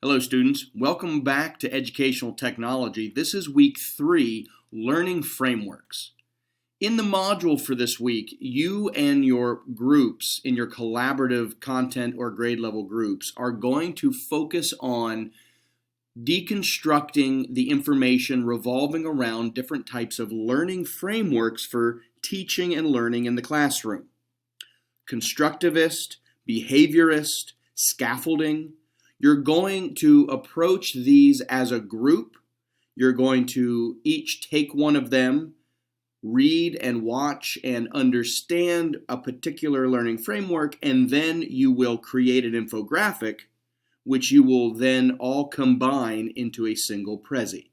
Hello students, welcome back to Educational Technology. This is week 3, Learning Frameworks. In the module for this week, you and your groups in your collaborative content or grade level groups are going to focus on deconstructing the information revolving around different types of learning frameworks for teaching and learning in the classroom. Constructivist, behaviorist, scaffolding. You're going to approach these as a group. You're going to each take one of them, read and watch and understand a particular learning framework, and then you will create an infographic, which you will then all combine into a single Prezi.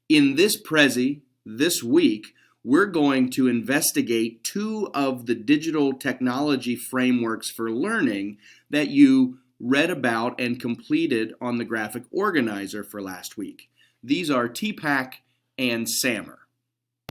In this Prezi, this week, we're going to investigate 2 of the digital technology frameworks for learning that you read about and completed on the graphic organizer for last week. These are TPACK and SAMR.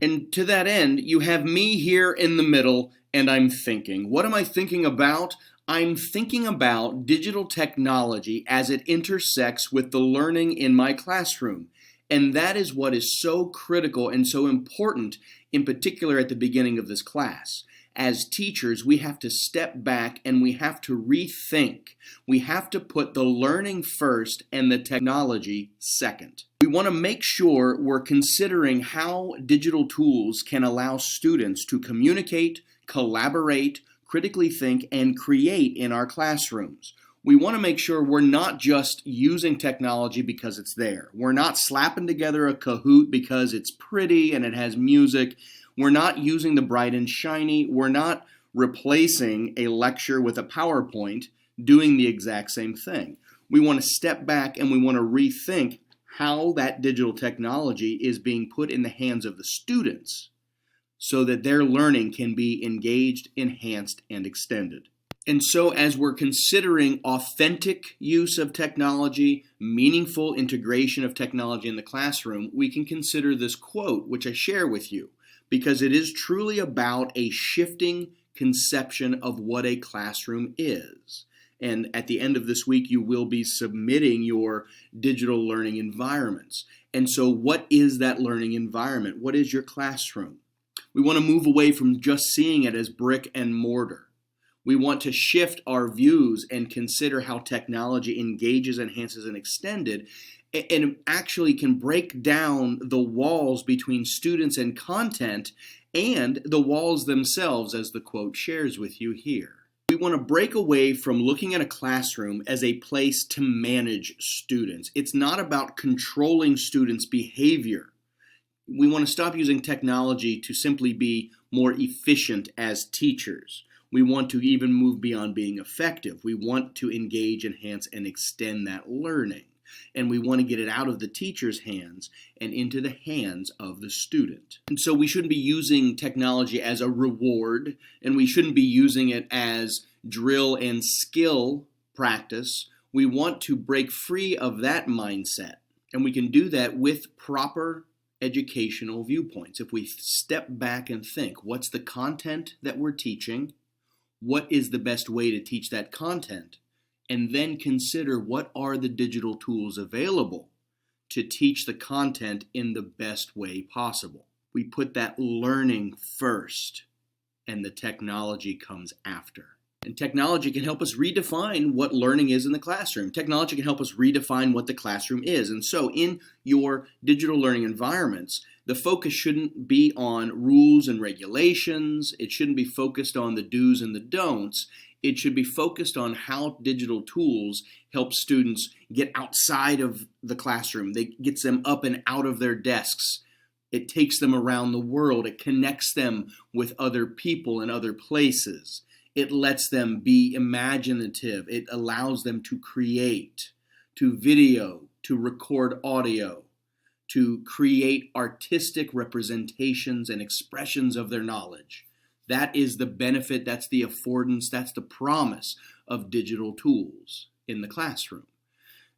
And to that end, you have me here in the middle, and I'm thinking. What am I thinking about? I'm thinking about digital technology as it intersects with the learning in my classroom. And that is what is so critical and so important, in particular at the beginning of this class. As teachers, we have to step back and we have to rethink. We have to put the learning first and the technology second. We want to make sure we're considering how digital tools can allow students to communicate, collaborate, critically think, and create in our classrooms. We want to make sure we're not just using technology because it's there. We're not slapping together a Kahoot because it's pretty and it has music. We're not using the bright and shiny. We're not replacing a lecture with a PowerPoint doing the exact same thing. We want to step back and we want to rethink how that digital technology is being put in the hands of the students so that their learning can be engaged, enhanced, and extended. And so as we're considering authentic use of technology, meaningful integration of technology in the classroom, we can consider this quote, which I share with you, because it is truly about a shifting conception of what a classroom is. And at the end of this week, you will be submitting your digital learning environments. And so what is that learning environment? What is your classroom? We want to move away from just seeing it as brick and mortar. We want to shift our views and consider how technology engages, enhances, and extended, and actually can break down the walls between students and content and the walls themselves, as the quote shares with you here. We want to break away from looking at a classroom as a place to manage students. It's not about controlling students' behavior. We want to stop using technology to simply be more efficient as teachers. We want to even move beyond being effective. We want to engage, enhance, and extend that learning. And we want to get it out of the teacher's hands and into the hands of the student. And so we shouldn't be using technology as a reward, and we shouldn't be using it as drill and skill practice. We want to break free of that mindset, and we can do that with proper educational viewpoints. If we step back and think, what's the content that we're teaching? What is the best way to teach that content? And then consider what are the digital tools available to teach the content in the best way possible. We put that learning first, and the technology comes after. And technology can help us redefine what learning is in the classroom. Technology can help us redefine what the classroom is. And so in your digital learning environments, the focus shouldn't be on rules and regulations. It shouldn't be focused on the do's and the don'ts. It should be focused on how digital tools help students get outside of the classroom. It gets them up and out of their desks. It takes them around the world. It connects them with other people and other places. It lets them be imaginative. It allows them to create, to video, to record audio, to create artistic representations and expressions of their knowledge. That is the benefit, that's the affordance, that's the promise of digital tools in the classroom.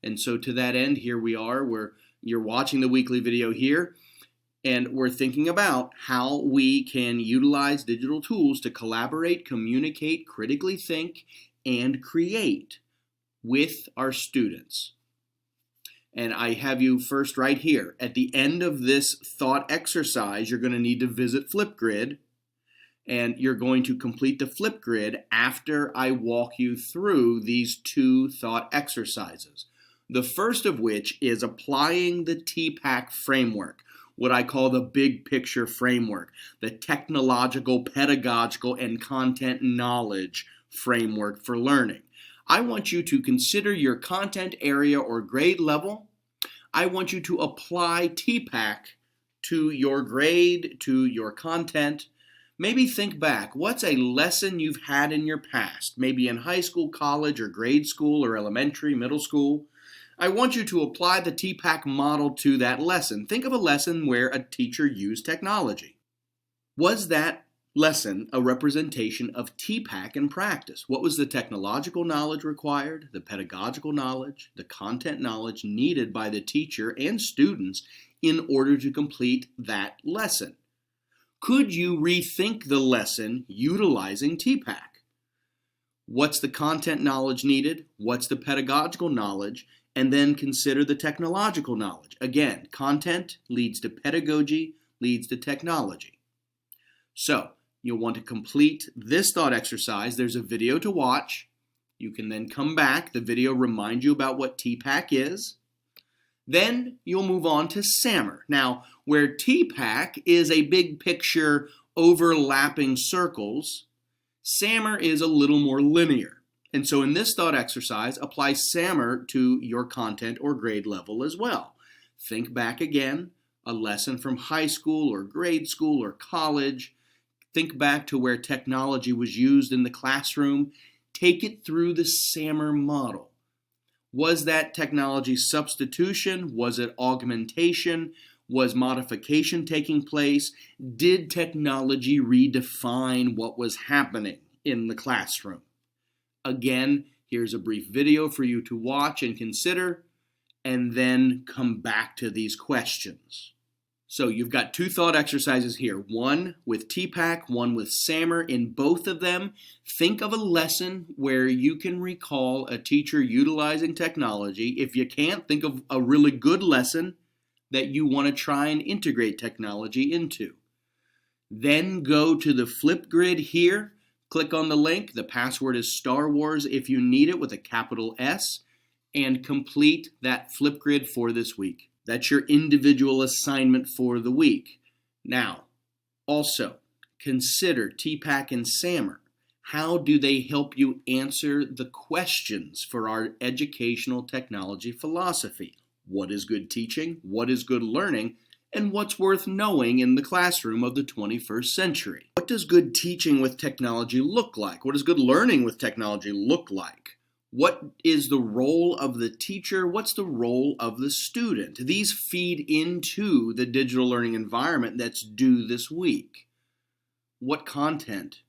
And so to that end, here we are, where you're watching the weekly video here, and we're thinking about how we can utilize digital tools to collaborate, communicate, critically think, and create with our students. And I have you first right here. At the end of this thought exercise, you're going to need to visit Flipgrid, and you're going to complete the Flipgrid after I walk you through these 2 thought exercises. The first of which is applying the TPACK framework, what I call the big picture framework, the technological, pedagogical, and content knowledge framework for learning. I want you to consider your content area or grade level. I want you to apply TPACK to your grade, to your content. Maybe think back, what's a lesson you've had in your past, maybe in high school, college, or grade school, or elementary, middle school? I want you to apply the TPACK model to that lesson. Think of a lesson where a teacher used technology. Was that lesson a representation of TPACK in practice? What was the technological knowledge required, the pedagogical knowledge, the content knowledge needed by the teacher and students in order to complete that lesson? Could you rethink the lesson utilizing TPACK? What's the content knowledge needed? What's the pedagogical knowledge? And then consider the technological knowledge. Again, content leads to pedagogy, leads to technology. So, you'll want to complete this thought exercise. There's a video to watch. You can then come back. The video reminds you about what TPACK is. Then you'll move on to SAMR. Now, where TPACK is a big picture overlapping circles, SAMR is a little more linear. And so in this thought exercise, apply SAMR to your content or grade level as well. Think back again, a lesson from high school or grade school or college. Think back to where technology was used in the classroom. Take it through the SAMR model. Was that technology substitution? Was it augmentation? Was modification taking place? Did technology redefine what was happening in the classroom? Again, here's a brief video for you to watch and consider, and then come back to these questions. So you've got 2 thought exercises here, one with TPACK, one with SAMR. In both of them, think of a lesson where you can recall a teacher utilizing technology. If you can't, think of a really good lesson that you want to try and integrate technology into. Then go to the Flipgrid here. Click on the link. The password is Star Wars if you need it with a capital S, and complete that Flipgrid for this week. That's your individual assignment for the week. Now, also, consider TPACK and SAMR. How do they help you answer the questions for our educational technology philosophy? What is good teaching? What is good learning? And what's worth knowing in the classroom of the 21st century? What does good teaching with technology look like? What does good learning with technology look like? What is the role of the teacher? What's the role of the student? These feed into the digital learning environment that's due this week. What content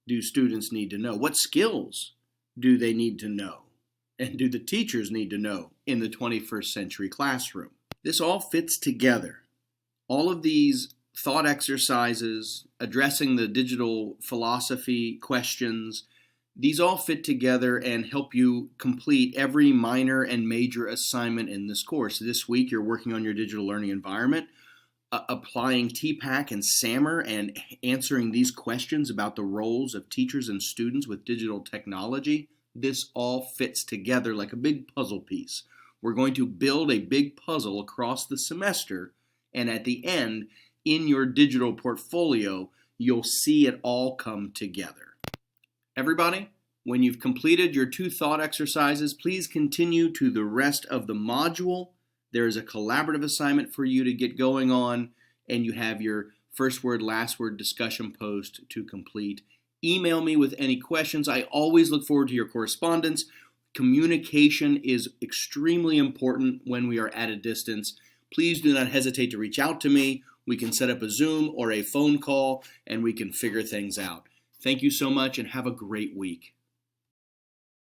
do students need to know? What skills do they need to know? And do the teachers need to know in the 21st century classroom? This all fits together. All of these thought exercises, addressing the digital philosophy questions, these all fit together and help you complete every minor and major assignment in this course. This week, you're working on your digital learning environment, applying TPACK and SAMR, and answering these questions about the roles of teachers and students with digital technology. This all fits together like a big puzzle piece. We're going to build a big puzzle across the semester, and at the end, in your digital portfolio, you'll see it all come together. Everybody, when you've completed your 2 thought exercises, please continue to the rest of the module. There is a collaborative assignment for you to get going on, and you have your first word, last word discussion post to complete. Email me with any questions. I always look forward to your correspondence. Communication is extremely important when we are at a distance. Please do not hesitate to reach out to me. We can set up a Zoom or a phone call, and we can figure things out. Thank you so much, and have a great week.